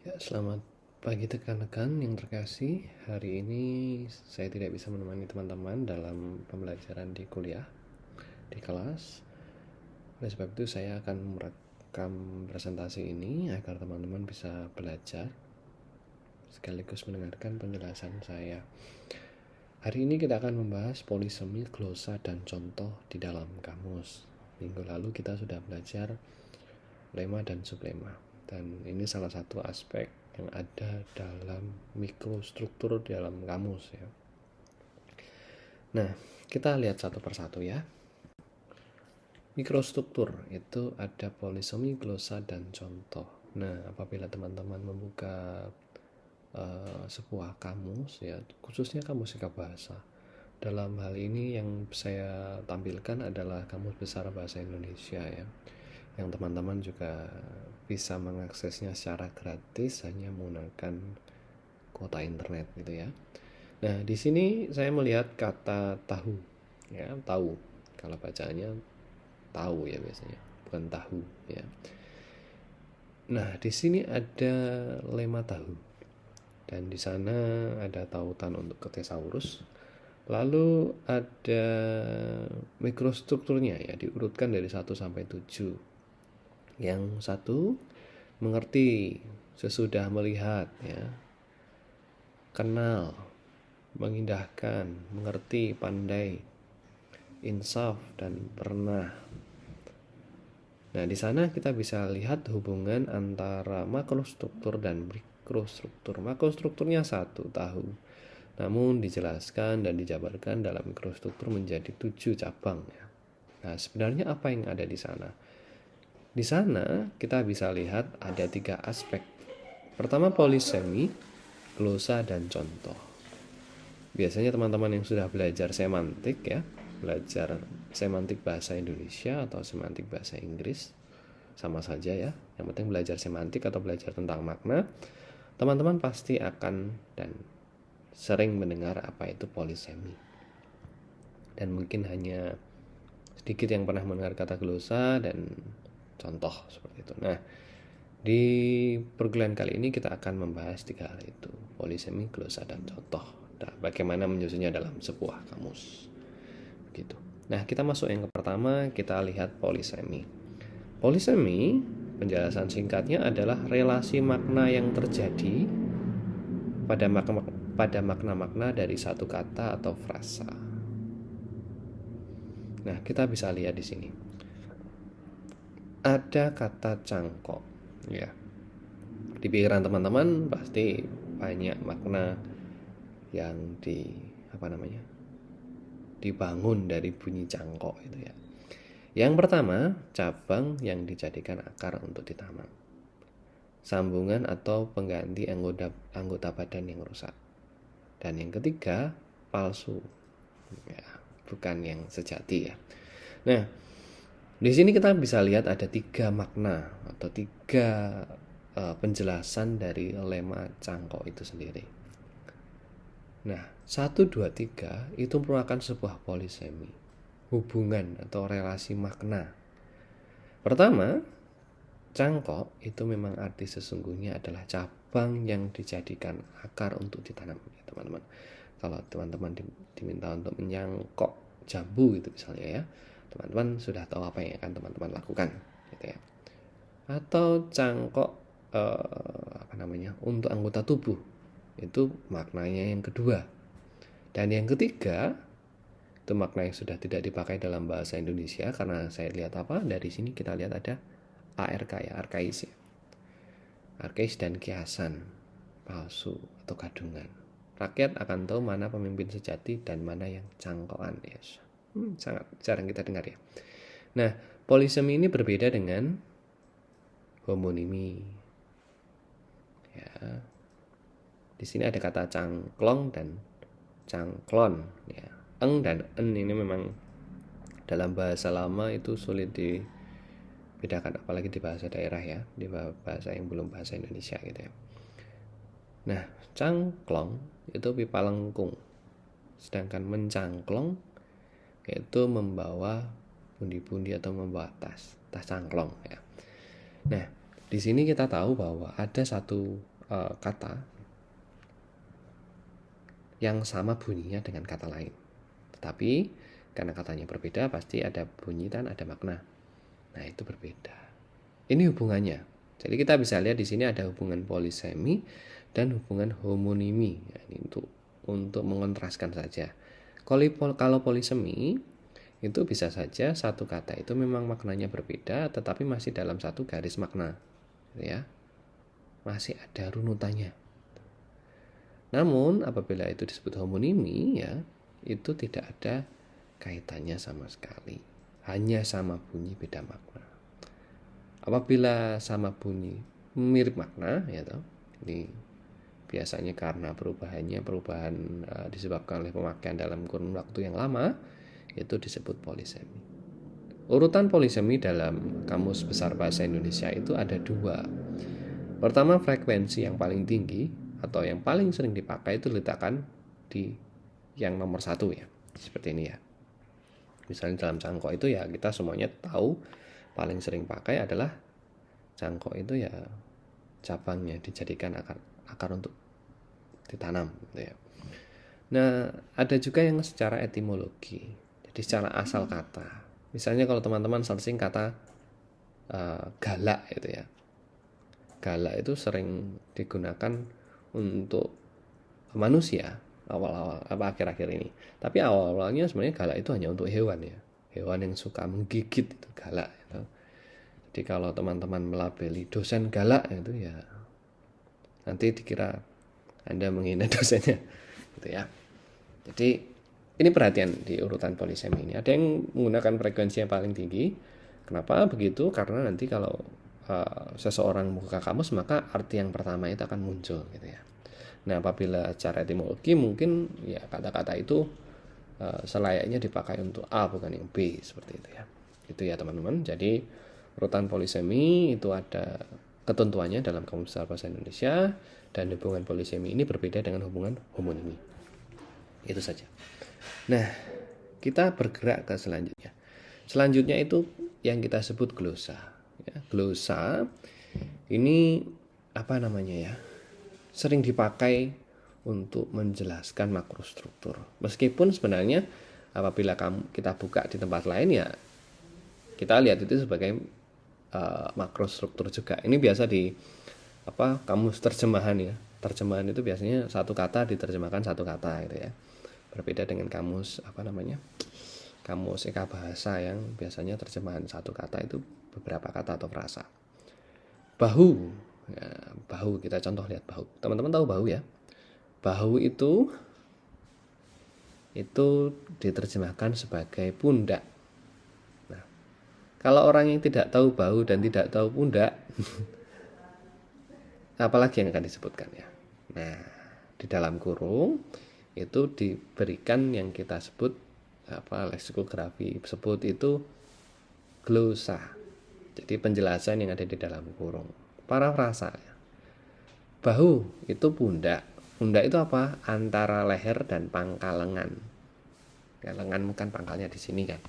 Ya, selamat pagi rekan-rekan yang terkasih. Hari ini saya tidak bisa menemani teman-teman dalam pembelajaran di kuliah, di kelas. Oleh sebab itu saya akan merekam presentasi ini agar teman-teman bisa belajar sekaligus mendengarkan penjelasan saya. Hari ini kita akan membahas polisemi, glosa, dan contoh di dalam kamus. Minggu lalu kita sudah belajar lema dan sublema. Dan ini salah satu aspek yang ada dalam mikrostruktur di dalam kamus ya. Nah, kita lihat satu persatu ya. Mikrostruktur itu ada polisemi, glosa, dan contoh. Nah, apabila teman-teman membuka sebuah kamus ya, khususnya kamus Ika Bahasa. Dalam hal ini yang saya tampilkan adalah Kamus Besar Bahasa Indonesia ya, yang teman-teman juga bisa mengaksesnya secara gratis hanya menggunakan kuota internet gitu ya. Nah, di sini saya melihat kata tahu ya, tahu. Kalau bacanya tahu ya biasanya, bukan tahu ya. Nah, di sini ada lema tahu. Dan di sana ada tautan untuk tesaurus. Lalu ada mikrostrukturnya ya, diurutkan dari 1 sampai 7. Yang 1 mengerti, sesudah melihat ya. Kenal, mengindahkan, mengerti, pandai, insaf, dan pernah. Nah, di sana kita bisa lihat hubungan antara makrostruktur dan mikrostruktur. Makrostrukturnya 1, tahu. Namun dijelaskan dan dijabarkan dalam mikrostruktur menjadi 7 cabang ya. Nah, sebenarnya apa yang ada di sana? Di sana kita bisa lihat ada 3 aspek. Pertama, polisemi, glosa, dan contoh. Biasanya teman-teman yang sudah belajar semantik ya, belajar semantik bahasa Indonesia atau semantik bahasa Inggris, sama saja ya. Yang penting belajar semantik atau belajar tentang makna, teman-teman pasti akan dan sering mendengar apa itu polisemi. Dan mungkin hanya sedikit yang pernah mendengar kata glosa dan contoh seperti itu. Nah, di perkuliahan kali ini kita akan membahas 3 hal itu, polisemi, glosa, dan contoh. Nah, bagaimana menyusunnya dalam sebuah kamus. Gitu. Nah, kita masuk yang pertama, kita lihat polisemi. Polisemi, penjelasan singkatnya adalah relasi makna yang terjadi pada makna-makna dari satu kata atau frasa. Nah, kita bisa lihat di sini. Ada kata cangkok, ya. Di pikiran teman-teman pasti banyak makna yang dibangun dari bunyi cangkok itu ya. Yang pertama, cabang yang dijadikan akar untuk ditanam. Sambungan atau pengganti anggota badan yang rusak. Dan yang ketiga, palsu. Ya, bukan yang sejati ya. Nah, di sini kita bisa lihat ada 3 makna atau 3 penjelasan dari lema cangkok itu sendiri. Nah, 1, 2, 3 itu merupakan sebuah polisemi, hubungan atau relasi makna. Pertama, cangkok itu memang arti sesungguhnya adalah cabang yang dijadikan akar untuk ditanam ya teman-teman. Kalau teman-teman diminta untuk menyangkok jambu gitu misalnya ya, teman-teman sudah tahu apa yang akan teman-teman lakukan gitu ya. Atau cangkok untuk anggota tubuh, itu maknanya yang kedua. Dan yang ketiga, itu makna yang sudah tidak dipakai dalam bahasa Indonesia karena saya lihat dari sini kita lihat ada ARK ya, arkais ya. Arkais dan kiasan, palsu atau gadungan. Rakyat akan tahu mana pemimpin sejati dan mana yang cangkokan ya. Sangat jarang kita dengar ya. Nah, polisemi ini berbeda dengan homonimi. Ya. Di sini ada kata cangklong dan cangklon ya. Eng dan en ini memang dalam bahasa lama itu sulit dibedakan, apalagi di bahasa daerah ya, di bahasa yang belum bahasa Indonesia gitu ya. Nah, cangklong itu pipa lengkung, sedangkan mencangklong itu membawa pundi-pundi atau membawa tas cangklong ya. Nah, di sini kita tahu bahwa ada satu kata yang sama bunyinya dengan kata lain. Tetapi karena katanya berbeda, pasti ada bunyi dan ada makna. Nah, itu berbeda. Ini hubungannya. Jadi kita bisa lihat di sini ada hubungan polisemi dan hubungan homonimi. Ya, ini untuk mengontraskan saja. Kalau polisemi itu bisa saja satu kata itu memang maknanya berbeda, tetapi masih dalam satu garis makna, ya, masih ada runutannya. Namun apabila itu disebut homonimi, ya, itu tidak ada kaitannya sama sekali, hanya sama bunyi beda makna. Apabila sama bunyi mirip makna, ya toh, ini biasanya karena perubahan disebabkan oleh pemakaian dalam kurun waktu yang lama, itu disebut polisemi. Urutan polisemi dalam Kamus Besar Bahasa Indonesia itu ada 2. Pertama, frekuensi yang paling tinggi atau yang paling sering dipakai itu diletakkan di yang nomor 1, ya, seperti ini, ya. Misalnya dalam cangkok itu, ya, kita semuanya tahu paling sering pakai adalah cangkok itu, ya, cabangnya dijadikan akar untuk ditanam, gitu, ya. Nah, ada juga yang secara etimologi, jadi secara asal kata. Misalnya kalau teman-teman searching kata galak, itu, ya, galak itu sering digunakan untuk manusia awal-awal akhir-akhir ini. Tapi awal-awalnya sebenarnya galak itu hanya untuk hewan, ya. Hewan yang suka menggigit itu galak, gitu. Jadi kalau teman-teman melabeli dosen galak itu, ya, nanti dikira Anda menghina dosennya, gitu, ya. Jadi ini perhatian di urutan polisemi ini. Ada yang menggunakan frekuensi yang paling tinggi. Kenapa begitu? Karena nanti kalau seseorang membuka kamus, maka arti yang pertama itu akan muncul, gitu, ya. Nah, apabila secara etimologi mungkin, ya, kata-kata itu selayaknya dipakai untuk A bukan yang B, seperti itu, ya. Itu, ya, teman-teman. Jadi urutan polisemi itu ada ketentuannya dalam Kamus Besar Bahasa Indonesia, dan hubungan polisemi ini berbeda dengan hubungan homonimi. Itu saja. Nah, kita bergerak ke selanjutnya. Selanjutnya itu yang kita sebut glosa. Ya, glosa ini sering dipakai untuk menjelaskan makrostruktur. Meskipun sebenarnya apabila kita buka di tempat lain, ya, kita lihat itu sebagai makrostruktur juga. Ini biasa di kamus terjemahan, ya. Terjemahan itu biasanya satu kata diterjemahkan satu kata, gitu, ya. Berbeda dengan kamus kamus Eka Bahasa yang biasanya terjemahan satu kata itu beberapa kata atau frasa. Bahu, ya, bahu, kita contoh lihat bahu. Teman-teman tahu bahu, ya? Bahu itu diterjemahkan sebagai pundak. Nah, kalau orang yang tidak tahu bahu dan tidak tahu pundak, apalagi yang akan disebutkan, ya. Nah, di dalam kurung itu diberikan yang kita sebut leksikografi sebut itu glosa. Jadi penjelasan yang ada di dalam kurung. Parafrasa, ya. Bahu itu pundak. Pundak itu apa? Antara leher dan pangkal lengan. Ya, lengan bukan pangkalnya di sini, kan.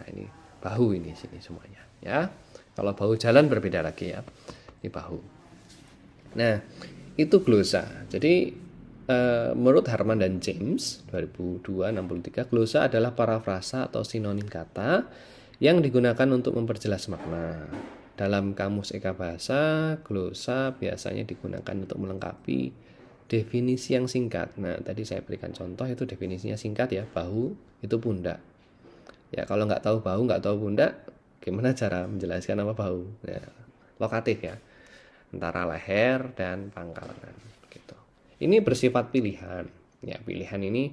Nah, ini bahu, ini sini semuanya, ya. Kalau bahu jalan berbeda lagi, ya. Ini bahu. Nah, itu glosa. Jadi menurut Harman dan James 2002-63, glosa adalah parafrasa atau sinonim kata yang digunakan untuk memperjelas makna. Dalam Kamus Eka Bahasa, glosa biasanya digunakan untuk melengkapi definisi yang singkat. Nah, tadi saya berikan contoh, itu definisinya singkat, ya. Bahu itu pundak. Ya, kalau nggak tahu bahu, nggak tahu pundak, gimana cara menjelaskan apa bahu? Ya, lokatif, ya, antara leher dan pangkal lengan, gitu. Ini bersifat pilihan. Ya, pilihan ini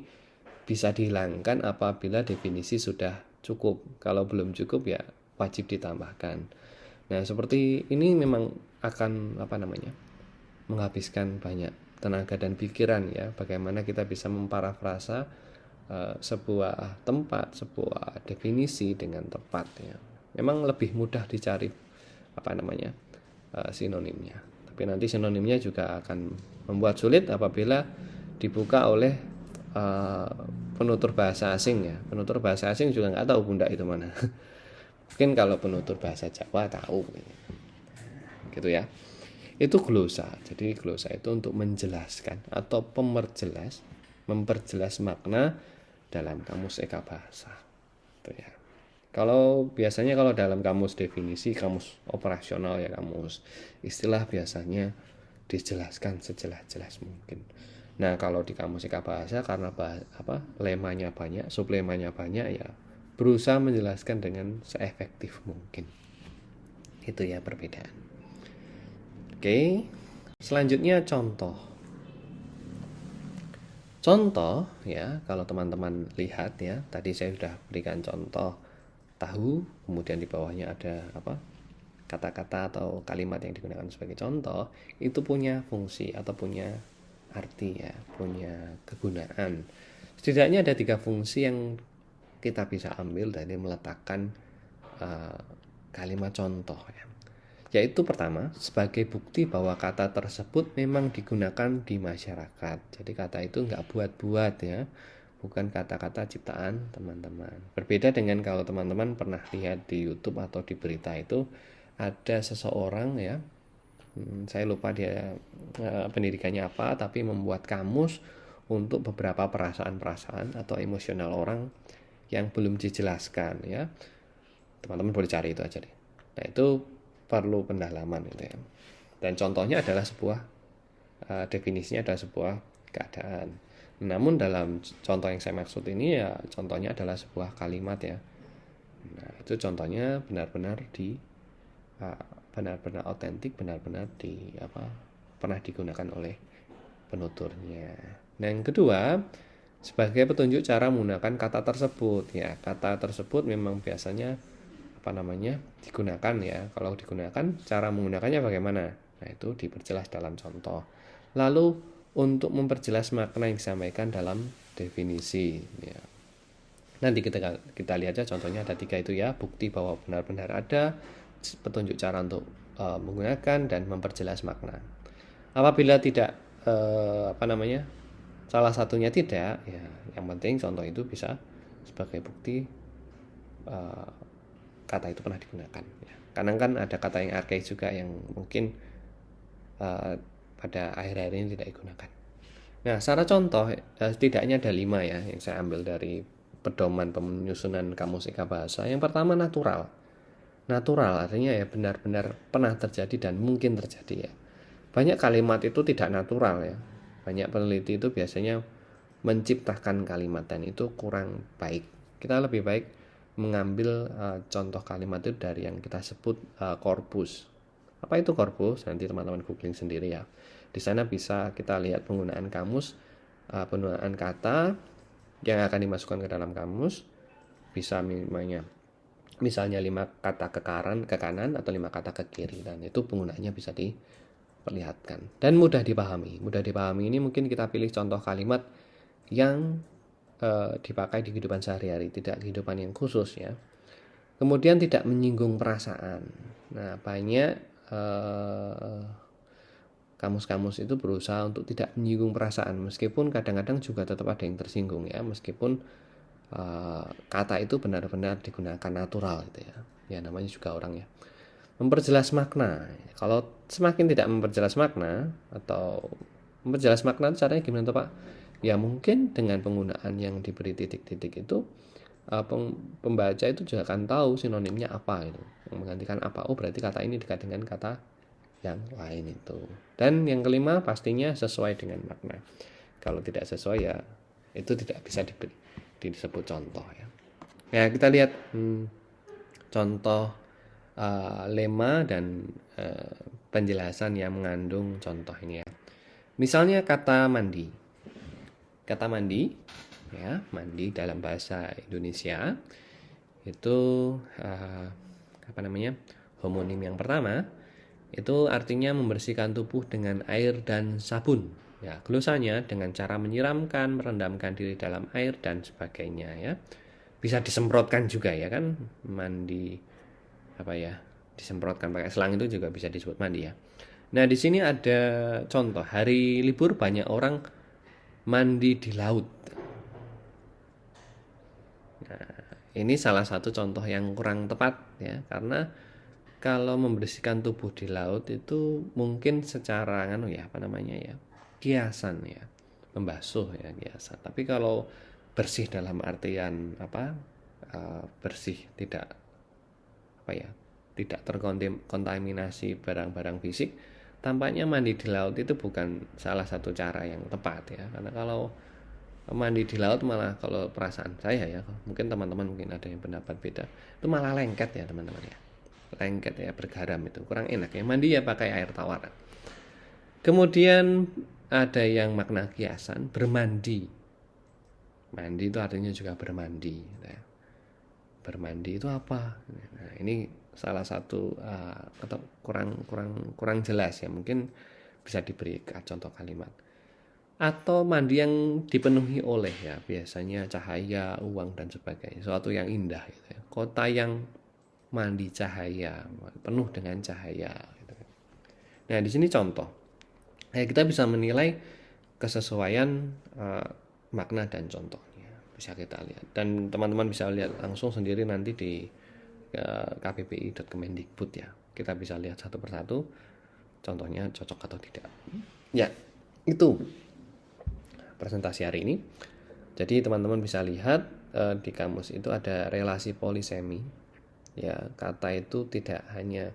bisa dihilangkan apabila definisi sudah cukup. Kalau belum cukup, ya wajib ditambahkan. Nah, seperti ini memang akan menghabiskan banyak tenaga dan pikiran, ya, bagaimana kita bisa memparafrasa sebuah tempat, sebuah definisi dengan tepat, ya. Memang lebih mudah dicari sinonimnya. Tapi nanti sinonimnya juga akan membuat sulit apabila dibuka oleh penutur bahasa asing, ya. Penutur bahasa asing juga nggak tahu pundak itu mana. Mungkin kalau penutur bahasa Jawa tahu, gitu, ya. Itu glosa. Jadi glosa itu untuk menjelaskan atau memperjelas makna dalam kamus Eka Bahasa. Itu ya. Kalau biasanya kalau dalam kamus definisi, kamus operasional ya, kamus istilah biasanya dijelaskan sejelas-jelas mungkin. Nah, kalau di kamus Eka Bahasa karena lemanya banyak, sublemanya banyak ya, berusaha menjelaskan dengan seefektif mungkin. Itu ya perbedaan. Oke, selanjutnya contoh. Contoh ya, kalau teman-teman lihat ya, tadi saya sudah berikan contoh tahu, kemudian di bawahnya ada kata-kata atau kalimat yang digunakan sebagai contoh, itu punya fungsi atau punya arti ya, punya kegunaan. Setidaknya ada 3 fungsi yang kita bisa ambil dari meletakkan kalimat contoh ya. Yaitu pertama, sebagai bukti bahwa kata tersebut memang digunakan di masyarakat. Jadi kata itu nggak buat-buat ya, bukan kata-kata ciptaan teman-teman. Berbeda dengan kalau teman-teman pernah lihat di YouTube atau di berita itu, ada seseorang ya, saya lupa dia pendidikannya apa, tapi membuat kamus untuk beberapa perasaan-perasaan atau emosional orang yang belum dijelaskan ya. Teman-teman boleh cari itu aja deh. Nah itu perlu pendalaman gitu ya. Dan contohnya adalah sebuah definisinya adalah sebuah keadaan. Namun dalam contoh yang saya maksud ini ya contohnya adalah sebuah kalimat ya. Nah itu contohnya benar-benar otentik, benar-benar pernah digunakan oleh penuturnya. Nah yang kedua, sebagai petunjuk cara menggunakan kata tersebut ya, kata tersebut memang biasanya digunakan ya. Kalau digunakan, cara menggunakannya bagaimana? Nah itu diperjelas dalam contoh. Lalu untuk memperjelas makna yang disampaikan dalam definisi ya. Nanti kita lihat aja contohnya ada 3 itu ya, bukti bahwa benar-benar ada, petunjuk cara untuk menggunakan, dan memperjelas makna. Apabila tidak salah satunya tidak ya, yang penting contoh itu bisa sebagai bukti kata itu pernah digunakan ya. Kadang kan ada kata yang arkaik juga yang mungkin pada akhir-akhir ini tidak digunakan. Nah secara contoh setidaknya ada 5 ya yang saya ambil dari pedoman penyusunan kamus Eka Bahasa. Yang pertama natural. Natural artinya ya benar-benar pernah terjadi dan mungkin terjadi ya. Banyak kalimat itu tidak natural ya. Banyak peneliti itu biasanya menciptakan kalimat dan itu kurang baik. Kita lebih baik mengambil contoh kalimat itu dari yang kita sebut korpus. Apa itu korpus? Nanti teman-teman googling sendiri ya. Di sana bisa kita lihat penggunaan kamus, penggunaan kata yang akan dimasukkan ke dalam kamus. Bisa misalnya 5 kata ke kanan atau 5 kata ke kiri, dan itu penggunaannya bisa diperlihatkan dan mudah dipahami. Mudah dipahami ini mungkin kita pilih contoh kalimat yang dipakai di kehidupan sehari-hari, tidak kehidupan yang khusus ya. Kemudian tidak menyinggung perasaan. Nah banyak kamus-kamus itu berusaha untuk tidak menyinggung perasaan, meskipun kadang-kadang juga tetap ada yang tersinggung ya, meskipun kata itu benar-benar digunakan natural gitu ya. Ya namanya juga orang ya. Memperjelas makna. Kalau semakin tidak memperjelas makna atau memperjelas makna itu caranya gimana tuh Pak? Ya mungkin dengan penggunaan yang diberi titik-titik itu pembaca itu juga akan tahu sinonimnya apa itu, yang menggantikan apa. Oh berarti kata ini dekat dengan kata yang lain itu. Dan yang kelima pastinya sesuai dengan makna. Kalau tidak sesuai ya itu tidak bisa disebut contoh ya. Nah kita lihat contoh lema dan penjelasan yang mengandung contoh ini ya. Misalnya kata mandi. Kata mandi ya, mandi dalam bahasa Indonesia itu homonim yang pertama itu artinya membersihkan tubuh dengan air dan sabun ya. Glosanya dengan cara menyiramkan, merendamkan diri dalam air dan sebagainya ya. Bisa disemprotkan juga ya kan, mandi disemprotkan pakai selang itu juga bisa disebut mandi ya. Nah di sini ada contoh hari libur banyak orang mandi di laut. Nah, ini salah satu contoh yang kurang tepat ya, karena kalau membersihkan tubuh di laut itu mungkin secara kiasan ya, membasuh ya, kiasan. Tapi kalau bersih dalam artian bersih tidak terkontaminasi barang-barang fisik, tampaknya mandi di laut itu bukan salah satu cara yang tepat ya. Karena kalau mandi di laut malah, kalau perasaan saya ya, mungkin teman-teman mungkin ada yang pendapat beda, itu malah lengket ya teman-teman ya. Lengket ya, bergaram, itu kurang enak ya. Mandi ya pakai air tawar. Kemudian ada yang makna kiasan, bermandi. Mandi itu artinya juga bermandi. Nah, bermandi itu apa? Nah, ini salah satu atau kurang jelas ya. Mungkin bisa diberi contoh kalimat. Atau mandi yang dipenuhi oleh ya, biasanya cahaya, uang dan sebagainya. Sesuatu yang indah gitu ya. Kota yang mandi cahaya, penuh dengan cahaya gitu. Nah, di sini contoh. Kita bisa menilai kesesuaian makna dan contohnya. Bisa kita lihat. Dan teman-teman bisa lihat langsung sendiri nanti di kppi.kemendikbud ya. Kita bisa lihat satu persatu contohnya cocok atau tidak. Ya, itu presentasi hari ini. Jadi teman-teman bisa lihat di kamus itu ada relasi polisemi. Ya, kata itu tidak hanya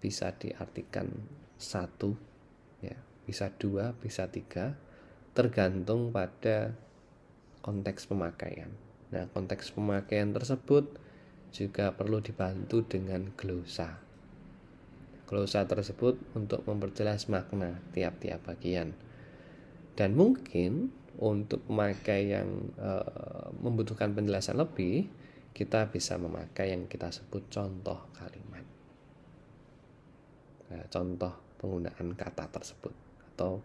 bisa diartikan satu, ya, bisa dua, bisa tiga, tergantung pada konteks pemakaian. Nah, konteks pemakaian tersebut juga perlu dibantu dengan glosa. Glosa tersebut untuk memperjelas makna tiap-tiap bagian. Dan mungkin untuk pemakai yang membutuhkan penjelasan lebih, kita bisa memakai yang kita sebut contoh kalimat. Nah, contoh penggunaan kata tersebut atau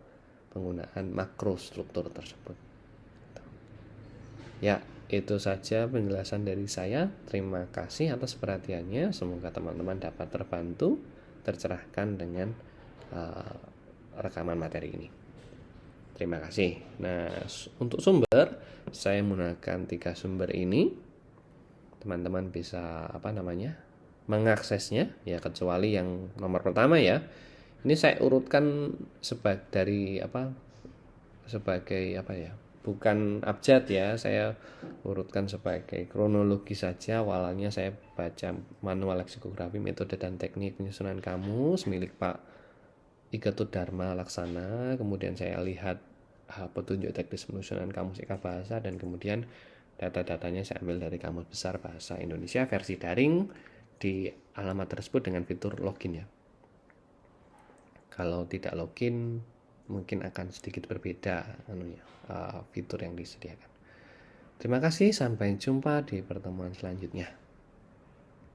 penggunaan makrostruktur tersebut. Ya, itu saja penjelasan dari saya. Terima kasih atas perhatiannya. Semoga teman-teman dapat terbantu, tercerahkan dengan rekaman materi ini. Terima kasih. Nah, untuk sumber, saya menggunakan 3 sumber ini. Teman-teman bisa mengaksesnya ya, kecuali yang nomor pertama ya. Ini saya urutkan sebagai bukan abjad ya, saya urutkan sebagai kronologi saja. Awalnya saya baca manual leksikografi, metode dan teknik penyusunan kamus milik Pak Iketut Dharma Laksana. Kemudian saya lihat petunjuk teknis penyusunan kamus Ika Bahasa, dan kemudian data-datanya saya ambil dari Kamus Besar Bahasa Indonesia versi daring di alamat tersebut dengan fitur login ya. Kalau tidak login mungkin akan sedikit berbeda fitur yang disediakan. Terima kasih, sampai jumpa di pertemuan selanjutnya.